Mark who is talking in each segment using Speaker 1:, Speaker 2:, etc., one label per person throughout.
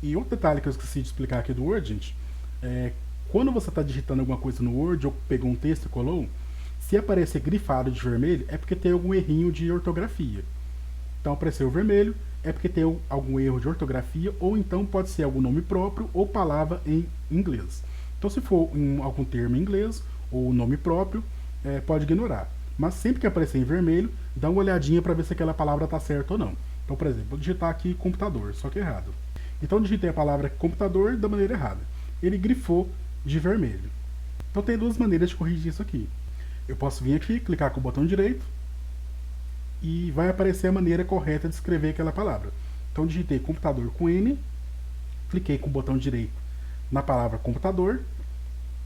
Speaker 1: E outro detalhe que eu esqueci de explicar aqui do Word, gente, é quando você está digitando alguma coisa no Word ou pegou um texto e colou, se aparecer grifado de vermelho, é porque tem algum errinho de ortografia. Então apareceu vermelho, é porque tem algum erro de ortografia, ou então pode ser algum nome próprio ou palavra em inglês. Então se for algum termo em inglês ou nome próprio, pode ignorar. Mas sempre que aparecer em vermelho, dá uma olhadinha para ver se aquela palavra está certa ou não. Então, por exemplo, vou digitar aqui computador, só que errado. Então digitei a palavra computador da maneira errada. Ele grifou de vermelho. Então tem duas maneiras de corrigir isso aqui. Eu posso vir aqui, clicar com o botão direito e vai aparecer a maneira correta de escrever aquela palavra. Então digitei computador com N, cliquei com o botão direito na palavra computador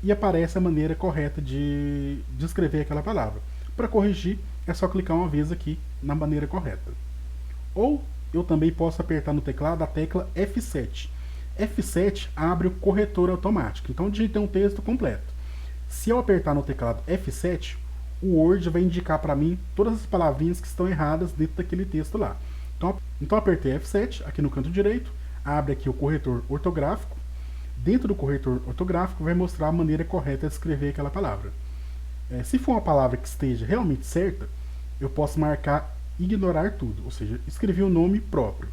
Speaker 1: e aparece a maneira correta de escrever aquela palavra. Para corrigir, é só clicar uma vez aqui na maneira correta. Ou eu também posso apertar no teclado a tecla F7. F7 abre o corretor automático. Então digitei um texto completo. Se eu apertar no teclado F7, o Word vai indicar para mim todas as palavrinhas que estão erradas dentro daquele texto lá. Então apertei F7 aqui no canto direito, abre aqui o corretor ortográfico. Dentro do corretor ortográfico vai mostrar a maneira correta de escrever aquela palavra. Se for uma palavra que esteja realmente certa, eu posso marcar ignorar tudo, ou seja, escrevi o nome próprio.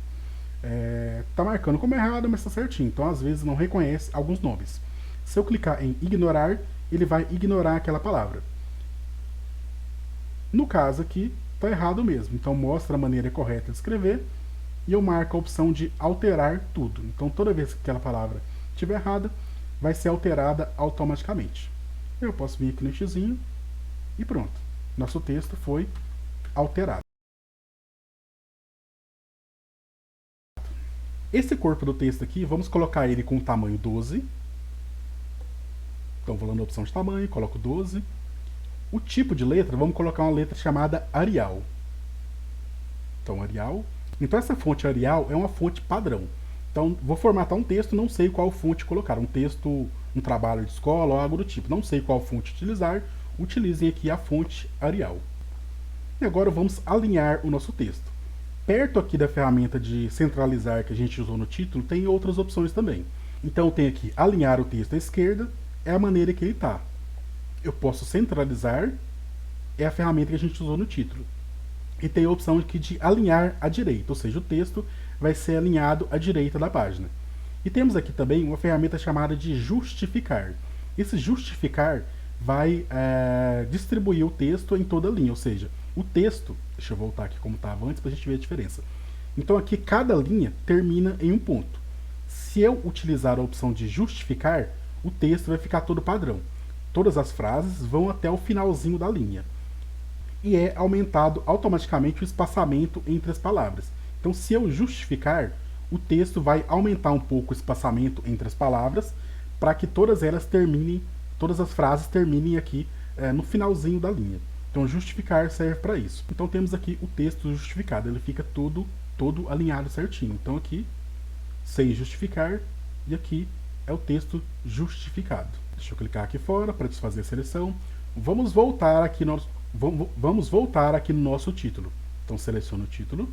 Speaker 1: Tá marcando como errado, mas está certinho. Então às vezes não reconhece alguns nomes. Se eu clicar em ignorar, ele vai ignorar aquela palavra. No caso aqui, está errado mesmo. Então mostra a maneira correta de escrever e eu marco a opção de alterar tudo. Então toda vez que aquela palavra estiver errada, vai ser alterada automaticamente. Eu posso vir aqui no xizinho e pronto. Nosso texto foi alterado. Esse corpo do texto aqui, vamos colocar ele com o tamanho 12. Então vou lá na opção de tamanho, coloco 12. O tipo de letra, vamos colocar uma letra chamada Arial. Então Arial. Então essa fonte Arial é uma fonte padrão. Então vou formatar um texto, não sei qual fonte colocar. Um texto, um trabalho de escola ou algo do tipo. Não sei qual fonte utilizar. Utilizem aqui a fonte Arial. E agora vamos alinhar o nosso texto. Perto aqui da ferramenta de centralizar que a gente usou no título, tem outras opções também. Então tem aqui alinhar o texto à esquerda, é a maneira que ele está. Eu posso centralizar, é a ferramenta que a gente usou no título. E tem a opção aqui de alinhar à direita, ou seja, o texto vai ser alinhado à direita da página. E temos aqui também uma ferramenta chamada de justificar. Esse justificar vai distribuir o texto em toda a linha, ou seja, o texto, deixa eu voltar aqui como estava antes para a gente ver a diferença. Então aqui cada linha termina em um ponto. Se eu utilizar a opção de justificar, o texto vai ficar todo padrão. Todas as frases vão até o finalzinho da linha. E é aumentado automaticamente o espaçamento entre as palavras. Então se eu justificar, o texto vai aumentar um pouco o espaçamento entre as palavras para que todas elas terminem, todas as frases terminem aqui no finalzinho da linha. Então justificar serve para isso. Então temos aqui o texto justificado, ele fica todo alinhado certinho. Então aqui, sem justificar, e aqui é o texto justificado. Deixa eu clicar aqui fora para desfazer a seleção. Vamos voltar aqui no nosso título. Então seleciono o título.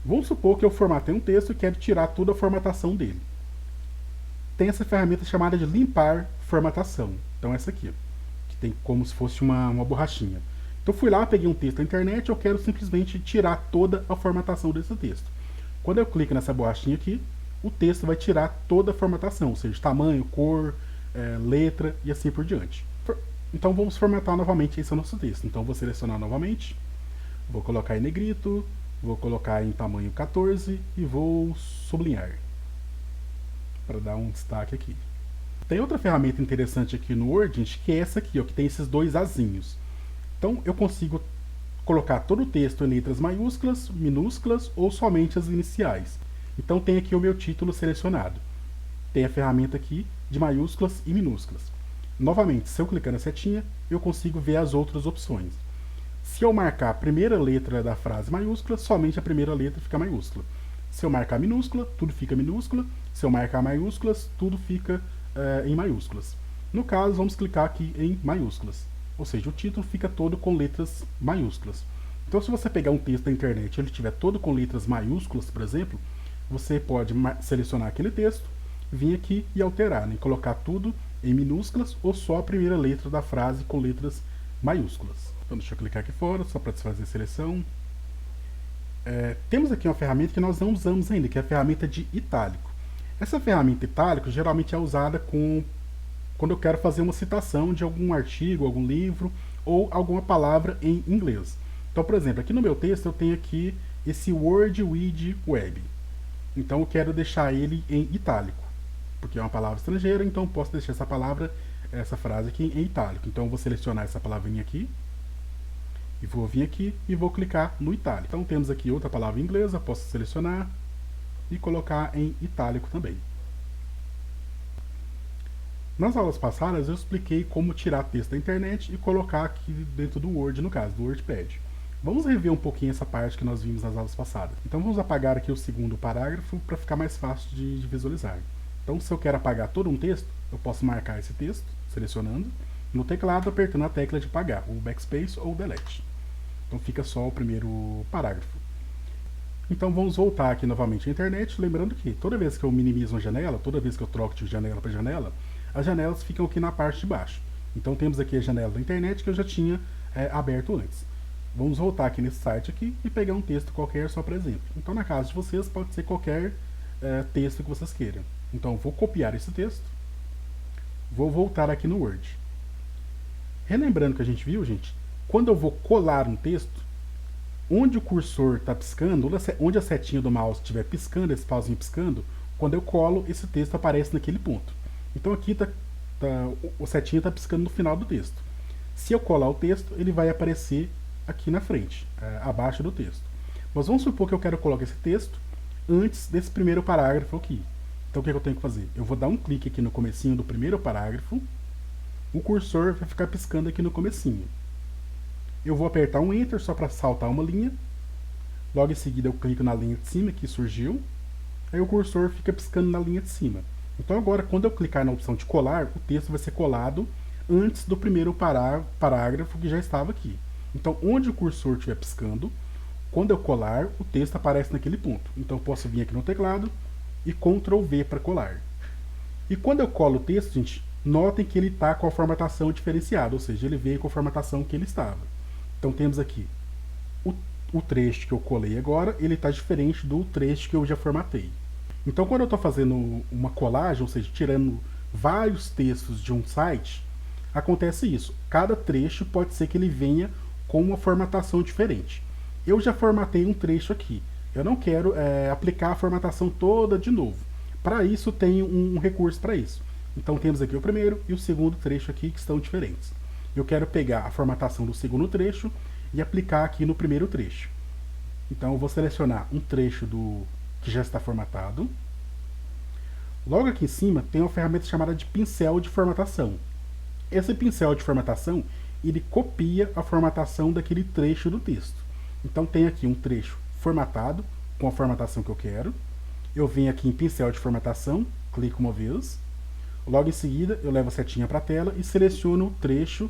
Speaker 1: Vamos supor que eu formatei um texto e quero tirar toda a formatação dele. Tem essa ferramenta chamada de limpar formatação. Então essa aqui, que tem como se fosse uma borrachinha. Então fui lá, peguei um texto da internet e eu quero simplesmente tirar toda a formatação desse texto. Quando eu clico nessa borrachinha aqui, o texto vai tirar toda a formatação, ou seja, tamanho, cor, letra e assim por diante. Então vamos formatar novamente esse nosso texto. Então vou selecionar novamente, vou colocar em negrito, vou colocar em tamanho 14 e vou sublinhar, para dar um destaque aqui. Tem outra ferramenta interessante aqui no Word, gente, que é essa aqui, ó, que tem esses dois azinhos. Então eu consigo colocar todo o texto em letras maiúsculas, minúsculas ou somente as iniciais. Então tem aqui o meu título selecionado. Tem a ferramenta aqui de maiúsculas e minúsculas. Novamente, se eu clicar na setinha, eu consigo ver as outras opções. Se eu marcar a primeira letra da frase maiúscula, somente a primeira letra fica maiúscula. Se eu marcar minúscula, tudo fica minúscula. Se eu marcar maiúsculas, tudo fica em maiúsculas. No caso, vamos clicar aqui em maiúsculas. Ou seja, o título fica todo com letras maiúsculas. Então, se você pegar um texto da internet e ele estiver todo com letras maiúsculas, por exemplo, você pode selecionar aquele texto, vir aqui e alterar, né? Colocar tudo em minúsculas ou só a primeira letra da frase com letras maiúsculas. Então deixa eu clicar aqui fora, só para desfazer a seleção. Temos aqui uma ferramenta que nós não usamos ainda, que é a ferramenta de itálico. Essa ferramenta itálico geralmente é usada quando eu quero fazer uma citação de algum artigo, algum livro ou alguma palavra em inglês. Então, por exemplo, aqui no meu texto eu tenho aqui esse Word Wide Web. Então eu quero deixar ele em itálico, porque é uma palavra estrangeira, então eu posso deixar essa frase aqui em itálico. Então eu vou selecionar essa palavrinha aqui, e vou vir aqui e vou clicar no itálico. Então temos aqui outra palavra inglesa, posso selecionar e colocar em itálico também. Nas aulas passadas eu expliquei como tirar texto da internet e colocar aqui dentro do Word, no caso, do WordPad. Vamos rever um pouquinho essa parte que nós vimos nas aulas passadas. Então vamos apagar aqui o segundo parágrafo para ficar mais fácil de visualizar. Então se eu quero apagar todo um texto, eu posso marcar esse texto, selecionando, no teclado apertando a tecla de apagar, o backspace ou o delete. Então fica só o primeiro parágrafo. Então vamos voltar aqui novamente à internet, lembrando que toda vez que eu minimizo uma janela, toda vez que eu troco de janela para janela, as janelas ficam aqui na parte de baixo. Então temos aqui a janela da internet que eu já tinha aberto antes. Vamos voltar aqui nesse site aqui e pegar um texto qualquer só para exemplo. Então na casa de vocês pode ser qualquer texto que vocês queiram. Então vou copiar esse texto, vou voltar aqui no Word. Relembrando que a gente viu, gente, quando eu vou colar um texto, onde o cursor está piscando, onde a setinha do mouse estiver piscando, esse pauzinho piscando, quando eu colo, esse texto aparece naquele ponto. Então aqui o setinha está piscando no final do texto. Se eu colar o texto, ele vai aparecer aqui na frente, abaixo do texto. Mas vamos supor que eu quero colocar esse texto antes desse primeiro parágrafo aqui. Então o que eu tenho que fazer? Eu vou dar um clique aqui no comecinho do primeiro parágrafo, o cursor vai ficar piscando aqui no comecinho. Eu vou apertar um Enter só para saltar uma linha. Logo em seguida eu clico na linha de cima que surgiu. Aí o cursor fica piscando na linha de cima. Então agora quando eu clicar na opção de colar, o texto vai ser colado antes do primeiro parágrafo que já estava aqui. Então onde o cursor estiver piscando, quando eu colar, o texto aparece naquele ponto. Então eu posso vir aqui no teclado e Ctrl V para colar. E quando eu colo o texto, gente, notem que ele está com a formatação diferenciada, ou seja, ele veio com a formatação que ele estava. Então temos aqui o trecho que eu colei agora, ele está diferente do trecho que eu já formatei. Então quando eu estou fazendo uma colagem, ou seja, tirando vários textos de um site, acontece isso. Cada trecho pode ser que ele venha com uma formatação diferente. Eu já formatei um trecho aqui. Eu não quero aplicar a formatação toda de novo. Para isso tem um recurso para isso. Então temos aqui o primeiro e o segundo trecho aqui que estão diferentes. Eu quero pegar a formatação do segundo trecho e aplicar aqui no primeiro trecho. Então eu vou selecionar um trecho que já está formatado. Logo aqui em cima tem uma ferramenta chamada de pincel de formatação. Esse pincel de formatação, ele copia a formatação daquele trecho do texto. Então tem aqui um trecho formatado com a formatação que eu quero. Eu venho aqui em pincel de formatação, clico uma vez. Logo em seguida eu levo a setinha para a tela e seleciono o trecho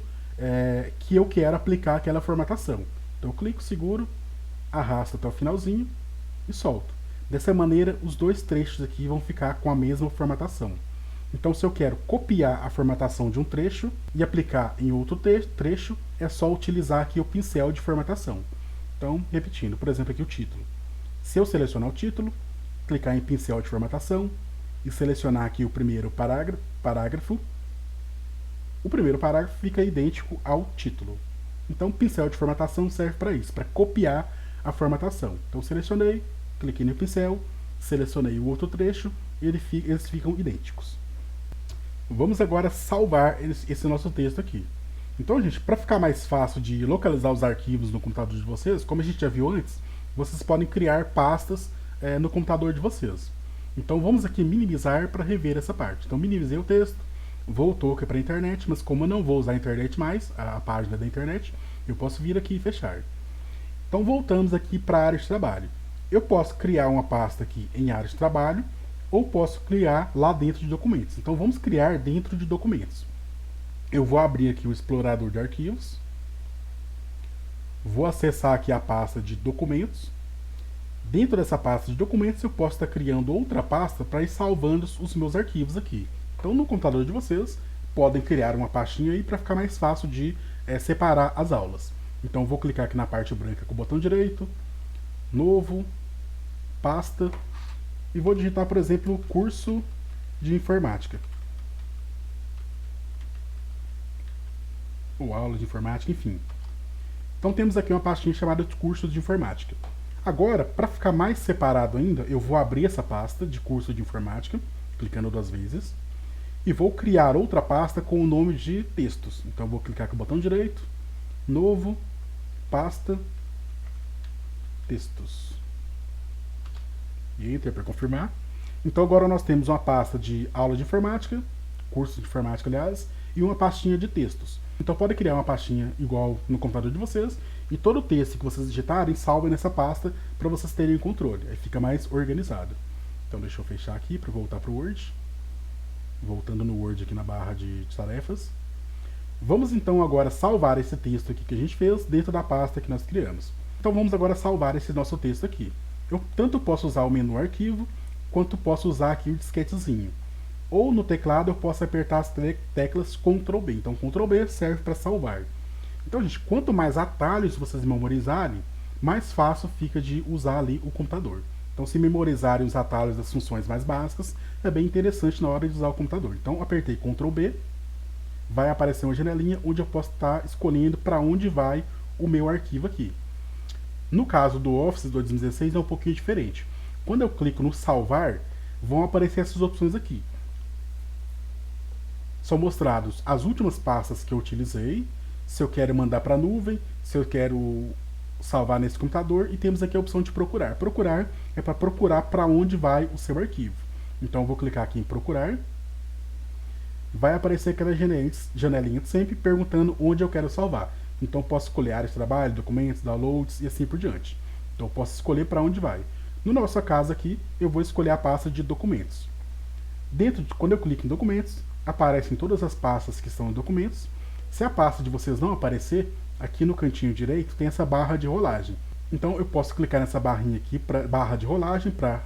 Speaker 1: que eu quero aplicar aquela formatação. Então eu clico, seguro, arrasto até o finalzinho e solto. Dessa maneira os dois trechos aqui vão ficar com a mesma formatação. Então se eu quero copiar a formatação de um trecho e aplicar em outro trecho, é só utilizar aqui o pincel de formatação. Então, repetindo, por exemplo aqui o título. Se eu selecionar o título, clicar em pincel de formatação e selecionar aqui o primeiro parágrafo, o primeiro parágrafo fica idêntico ao título. Então, o pincel de formatação serve para isso, para copiar a formatação. Então, selecionei, cliquei no pincel, selecionei o outro trecho e eles ficam idênticos. Vamos agora salvar esse nosso texto aqui. Então, gente, para ficar mais fácil de localizar os arquivos no computador de vocês, como a gente já viu antes, vocês podem criar pastas no computador de vocês. Então, vamos aqui minimizar para rever essa parte. Então, minimizei o texto, voltou aqui para a internet, mas como eu não vou usar a internet mais, a página da internet, eu posso vir aqui e fechar. Então, voltamos aqui para a área de trabalho. Eu posso criar uma pasta aqui em área de trabalho, ou posso criar lá dentro de documentos. Então, vamos criar dentro de documentos. Eu vou abrir aqui o explorador de arquivos, vou acessar aqui a pasta de documentos, Dentro dessa pasta de documentos, eu posso estar criando outra pasta para ir salvando os meus arquivos aqui. Então, no computador de vocês, podem criar uma pastinha aí para ficar mais fácil de separar as aulas. Então, vou clicar aqui na parte branca com o botão direito, novo, pasta, e vou digitar, por exemplo, curso de informática. Ou aula de informática, enfim. Então, temos aqui uma pastinha chamada de curso de informática. Agora, para ficar mais separado ainda, eu vou abrir essa pasta de curso de informática, clicando 2 vezes, e vou criar outra pasta com o nome de textos. Então, eu vou clicar com o botão direito, novo, pasta, textos. E Enter para confirmar. Então, agora nós temos uma pasta de aula de informática, curso de informática, aliás, e uma pastinha de textos. Então, pode criar uma pastinha igual no computador de vocês, e todo o texto que vocês digitarem, salvem nessa pasta para vocês terem o controle. Aí fica mais organizado. Então deixa eu fechar aqui para voltar para o Word. Voltando no Word aqui na barra de tarefas. Vamos então agora salvar esse texto aqui que a gente fez dentro da pasta que nós criamos. Então vamos agora salvar esse nosso texto aqui. Eu tanto posso usar o menu arquivo, quanto posso usar aqui o disquetezinho. Ou no teclado eu posso apertar as teclas Ctrl B. Então Ctrl B serve para salvar. Então, gente, quanto mais atalhos vocês memorizarem, mais fácil fica de usar ali o computador. Então, se memorizarem os atalhos das funções mais básicas, é bem interessante na hora de usar o computador. Então, apertei Ctrl B, vai aparecer uma janelinha onde eu posso estar escolhendo para onde vai o meu arquivo aqui. No caso do Office 2016 é um pouquinho diferente. Quando eu clico no salvar, vão aparecer essas opções aqui. São mostrados as últimas pastas que eu utilizei, se eu quero mandar para a nuvem, se eu quero salvar nesse computador, e temos aqui a opção de procurar. Procurar é para procurar para onde vai o seu arquivo. Então eu vou clicar aqui em procurar. Vai aparecer aquela janelinha de sempre perguntando onde eu quero salvar. Então eu posso escolher área de trabalho, documentos, downloads e assim por diante. Então eu posso escolher para onde vai. No nosso caso aqui, eu vou escolher a pasta de documentos. Quando eu clico em documentos, aparecem todas as pastas que estão em documentos. Se a pasta de vocês não aparecer, aqui no cantinho direito tem essa barra de rolagem. Então eu posso clicar nessa barrinha aqui, barra de rolagem, para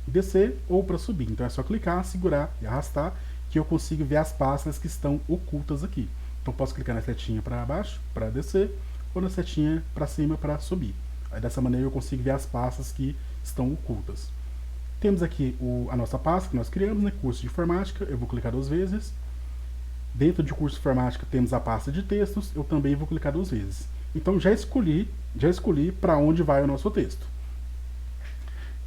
Speaker 1: descer ou para subir. Então é só clicar, segurar e arrastar que eu consigo ver as pastas que estão ocultas aqui. Então posso clicar na setinha para baixo, para descer, ou na setinha para cima para subir. Aí, dessa maneira eu consigo ver as pastas que estão ocultas. Temos aqui a nossa pasta que nós criamos, né, curso de informática. Eu vou clicar 2 vezes. Dentro de curso de informática temos a pasta de textos, eu também vou clicar 2 vezes. Então já escolhi para onde vai o nosso texto.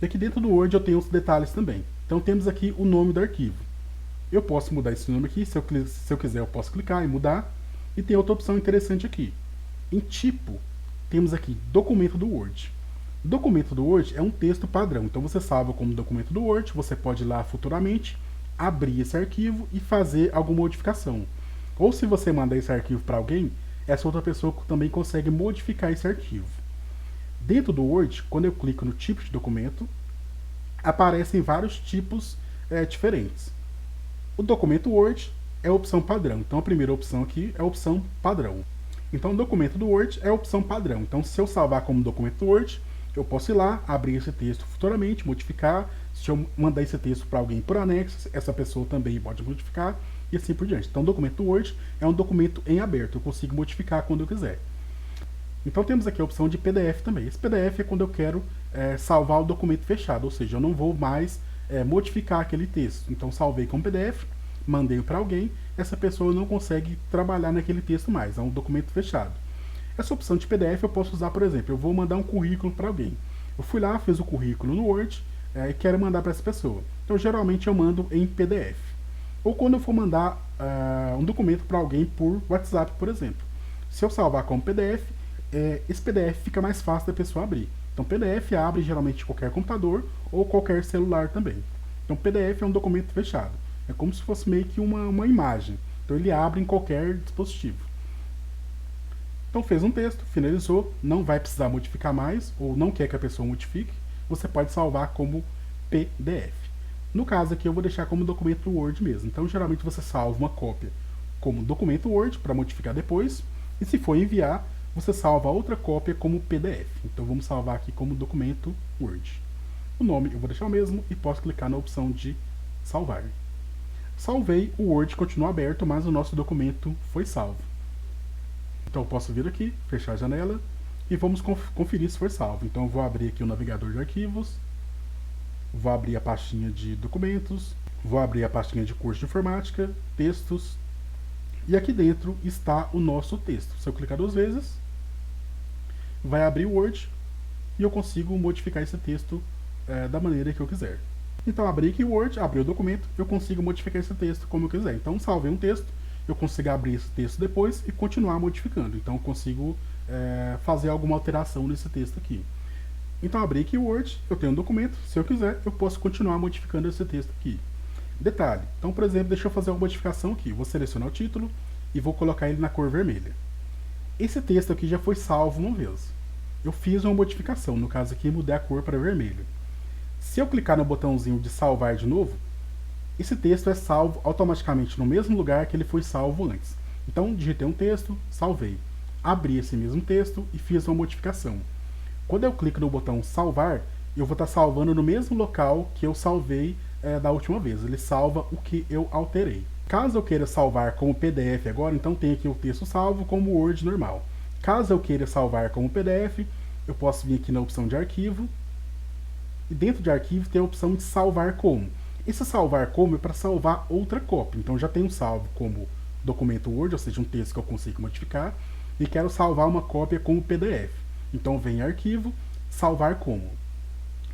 Speaker 1: E aqui dentro do Word eu tenho os detalhes também. Então temos aqui o nome do arquivo. Eu posso mudar esse nome aqui, se eu quiser eu posso clicar e mudar. E tem outra opção interessante aqui. Em tipo, temos aqui documento do Word. Documento do Word é um texto padrão, então você salva como documento do Word, você pode ir lá futuramente, abrir esse arquivo e fazer alguma modificação. Ou se você mandar esse arquivo para alguém, essa outra pessoa também consegue modificar esse arquivo. Dentro do Word, quando eu clico no tipo de documento, aparecem vários tipos diferentes. O documento Word é a opção padrão, então a primeira opção aqui é a opção padrão. Então o documento do Word é a opção padrão. Então se eu salvar como documento Word, eu posso ir lá, abrir esse texto futuramente, modificar. Se eu mandar esse texto para alguém por anexo, essa pessoa também pode modificar e assim por diante. Então, o documento Word é um documento em aberto, eu consigo modificar quando eu quiser. Então, temos aqui a opção de PDF também. Esse PDF é quando eu quero salvar o documento fechado, ou seja, eu não vou mais modificar aquele texto. Então, salvei como PDF, mandei para alguém, essa pessoa não consegue trabalhar naquele texto mais, é um documento fechado. Essa opção de PDF eu posso usar, por exemplo, eu vou mandar um currículo para alguém. Eu fui lá, fiz o currículo no Word e quero mandar para essa pessoa. Então, geralmente eu mando em PDF. Ou quando eu for mandar um documento para alguém por WhatsApp, por exemplo. Se eu salvar como PDF, esse PDF fica mais fácil da pessoa abrir. Então, PDF abre geralmente de qualquer computador ou qualquer celular também. Então, PDF é um documento fechado. É como se fosse meio que uma imagem. Então, ele abre em qualquer dispositivo. Então fez um texto, finalizou, não vai precisar modificar mais, ou não quer que a pessoa modifique, você pode salvar como PDF. No caso aqui eu vou deixar como documento Word mesmo. Então geralmente você salva uma cópia como documento Word para modificar depois, e se for enviar, você salva a outra cópia como PDF. Então vamos salvar aqui como documento Word. O nome eu vou deixar o mesmo e posso clicar na opção de salvar. Salvei, o Word continua aberto, mas o nosso documento foi salvo. Então eu posso vir aqui, fechar a janela e vamos conferir se foi salvo. Então eu vou abrir aqui o navegador de arquivos, vou abrir a pastinha de documentos, vou abrir a pastinha de curso de informática, textos, e aqui dentro está o nosso texto. Se eu clicar 2 vezes, vai abrir o Word e eu consigo modificar esse texto da maneira que eu quiser. Então abri aqui o Word, abri o documento, eu consigo modificar esse texto como eu quiser. Então salvei um texto, eu consigo abrir esse texto depois e continuar modificando. Então eu consigo fazer alguma alteração nesse texto aqui. Então abri aqui o Word, eu tenho um documento, se eu quiser eu posso continuar modificando esse texto aqui. Detalhe, então por exemplo, deixa eu fazer uma modificação aqui, vou selecionar o título e vou colocar ele na cor vermelha. Esse texto aqui já foi salvo uma vez. Eu fiz uma modificação, no caso aqui mudei a cor para vermelho. Se eu clicar no botãozinho de salvar de novo, esse texto é salvo automaticamente no mesmo lugar que ele foi salvo antes. Então digitei um texto, salvei. Abri esse mesmo texto e fiz uma modificação. Quando eu clico no botão salvar, eu vou estar salvando no mesmo local que eu salvei da última vez. Ele salva o que eu alterei. Caso eu queira salvar como PDF agora, então tem aqui o texto salvo como Word normal. Caso eu queira salvar como PDF, eu posso vir aqui na opção de arquivo. E dentro de arquivo tem a opção de salvar como. Esse salvar como é para salvar outra cópia. Então já tenho salvo como documento Word, ou seja, um texto que eu consigo modificar. E quero salvar uma cópia como PDF. Então vem em arquivo, salvar como.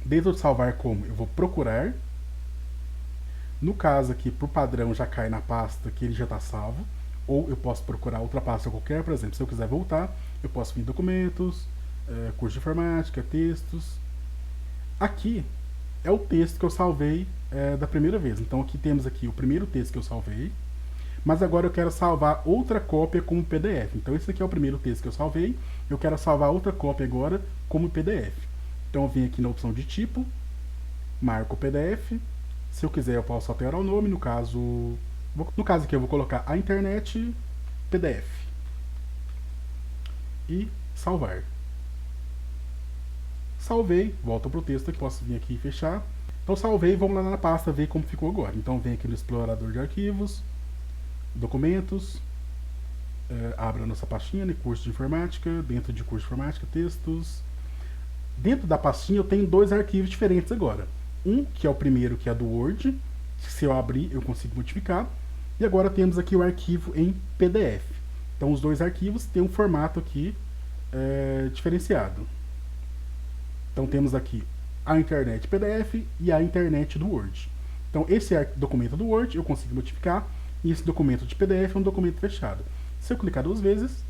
Speaker 1: Dentro de salvar como, eu vou procurar. No caso aqui, por padrão, já cai na pasta que ele já está salvo. Ou eu posso procurar outra pasta qualquer, por exemplo, se eu quiser voltar, eu posso vir em documentos, curso de informática, textos. Aqui é o texto que eu salvei da primeira vez. Então aqui temos aqui o primeiro texto que eu salvei. Mas agora eu quero salvar outra cópia como PDF. Então esse aqui é o primeiro texto que eu salvei. Eu quero salvar outra cópia agora como PDF. Então eu venho aqui na opção de tipo, marco o PDF. Se eu quiser eu posso alterar o nome, no caso aqui eu vou colocar a internet PDF. E salvar. Salvei, volto para o texto aqui, posso vir aqui e fechar. Então salvei, vamos lá na pasta ver como ficou agora. Então vem aqui no explorador de arquivos, documentos, abra a nossa pastinha de curso de informática, dentro de curso de informática, textos. Dentro da pastinha eu tenho 2 arquivos diferentes agora. Um, que é o primeiro, que é do Word, se eu abrir eu consigo modificar. E agora temos aqui o arquivo em PDF. Então os 2 arquivos têm um formato aqui diferenciado. Então temos aqui a internet PDF e a internet do Word. Então esse documento do Word eu consigo modificar, e esse documento de PDF é um documento fechado. Se eu clicar 2 vezes,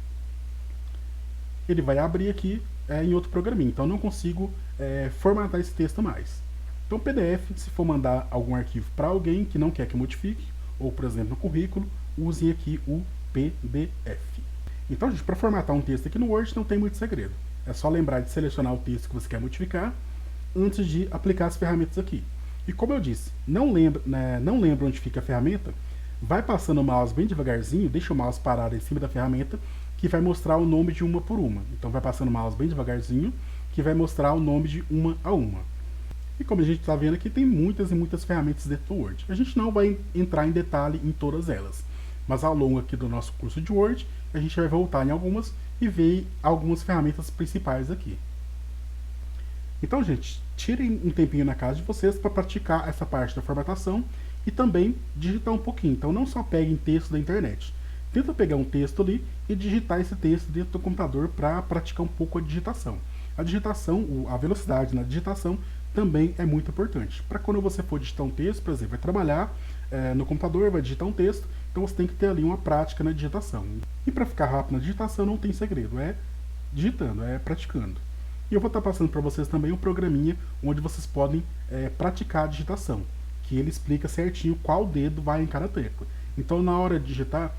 Speaker 1: ele vai abrir aqui em outro programinha. Então eu não consigo formatar esse texto mais. Então PDF, se for mandar algum arquivo para alguém que não quer que modifique, ou por exemplo no currículo, use aqui o PDF. Então, gente, para formatar um texto aqui no Word não tem muito segredo. É só lembrar de selecionar o texto que você quer modificar antes de aplicar as ferramentas aqui. E como eu disse, não lembra onde fica a ferramenta, vai passando o mouse bem devagarzinho, deixa o mouse parado em cima da ferramenta, que vai mostrar o nome de uma por uma. Então vai passando o mouse bem devagarzinho, que vai mostrar o nome de uma a uma. E como a gente está vendo aqui, tem muitas e muitas ferramentas dentro do Word. A gente não vai entrar em detalhe em todas elas, mas ao longo aqui do nosso curso de Word, a gente vai voltar em algumas e ver algumas ferramentas principais aqui. Então, gente, tirem um tempinho na casa de vocês para praticar essa parte da formatação e também digitar um pouquinho. Então não só peguem texto da internet. Tenta pegar um texto ali e digitar esse texto dentro do computador para praticar um pouco a digitação. A digitação, a velocidade na digitação também é muito importante. Para quando você for digitar um texto, por exemplo, vai trabalhar no computador, vai digitar um texto, então você tem que ter ali uma prática na digitação. E para ficar rápido na digitação não tem segredo, é digitando, é praticando. E eu vou estar passando para vocês também um programinha onde vocês podem praticar a digitação, que ele explica certinho qual dedo vai em cada tecla. Então na hora de digitar,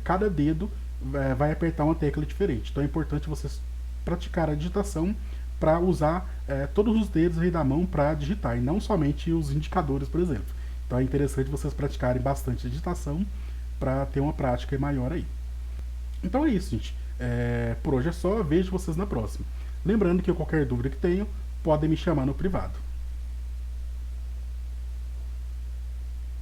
Speaker 1: cada dedo vai apertar uma tecla diferente. Então é importante vocês praticar a digitação para usar todos os dedos aí da mão para digitar, e não somente os indicadores, por exemplo. Então é interessante vocês praticarem bastante a digitação para ter uma prática maior aí. Então é isso, gente. Por hoje é só, vejo vocês na próxima. Lembrando que qualquer dúvida que tenham, podem me chamar no privado.